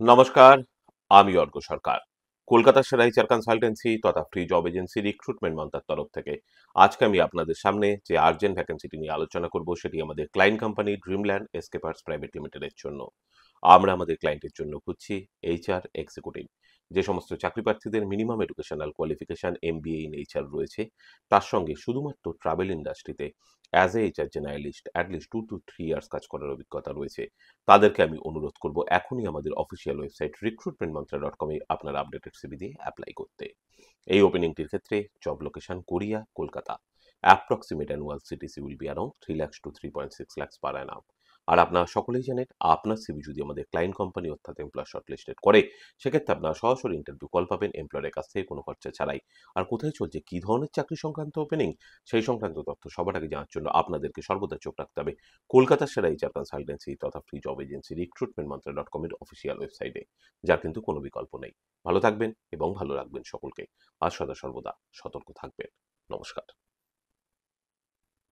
নমস্কার, আমি অর্ক সরকার। কলকাতার সেরা এইচআর কনসালটেন্সি তথা ফ্রি জব এজেন্সি রিক্রুটমেন্ট মন্ত্রার তরফ থেকে আজকে আমি আপনাদের সামনে যে আর্জেন্ট ভ্যাকেন্সিটি নিয়ে আলোচনা করব সেটি আমাদের ক্লায়েন্ট কোম্পানি ড্রিমল্যান্ড এসকেপার্স প্রাইভেট লিমিটেডের জন্য। আমরা আমাদের ক্লায়েন্টের জন্য খুঁজছি এইচআর এক্সিকিউটিভ। যে সমস্ত চাকরি প্রার্থীদের minimum educational qualification MBA in HR রয়েছে, তার সঙ্গে শুধুমাত্র ট্রাভেল ইন্ডাস্ট্রিতে as a HR generalist at least 2 to 3 years কাজ করার অভিজ্ঞতা রয়েছে, তাদেরকে আমি অনুরোধ করব এখনই আমাদের অফিসিয়াল ওয়েবসাইট recruitmentmantra.com এ আপনার আপডেটেড সিভি দিয়ে অ্যাপ্লাই করতে। এই ওপেনিংটির ক্ষেত্রে job location Korea, Kolkata. Approximate annual CTC will be around 3 lakhs to 3.6 lakhs পার অ্যানাম। আর আপনারা সকলেই জানেন, আপনার সিভি যদি আমাদের ক্লায়েন্ট কোম্পানি অর্থাৎ এমপ্লয়ার শর্টলিস্টেড করে, সেক্ষেত্রে আপনারা সরাসরি ইন্টারভিউ কল পাবেন এমপ্লয়ারের কাছ থেকে কোনো খরচা ছাড়াই। আর কোথায় চলছে, কী ধরনের চাকরি সংক্রান্ত ওপেনিং, সেই সংক্রান্ত তথ্য সবার আগে জানার জন্য আপনাদেরকে সর্বদা চোখ রাখতে হবে কলকাতার সেরা এইচআর কনসালটেন্সি তথা ফ্রি জব এজেন্সি recruitmentmantra.com এর অফিসিয়াল ওয়েবসাইটে, যার কিন্তু কোনো বিকল্প নেই। ভালো থাকবেন এবং ভালো রাখবেন সকলকে। আর সদা সর্বদা সতর্ক থাকবেন। নমস্কার।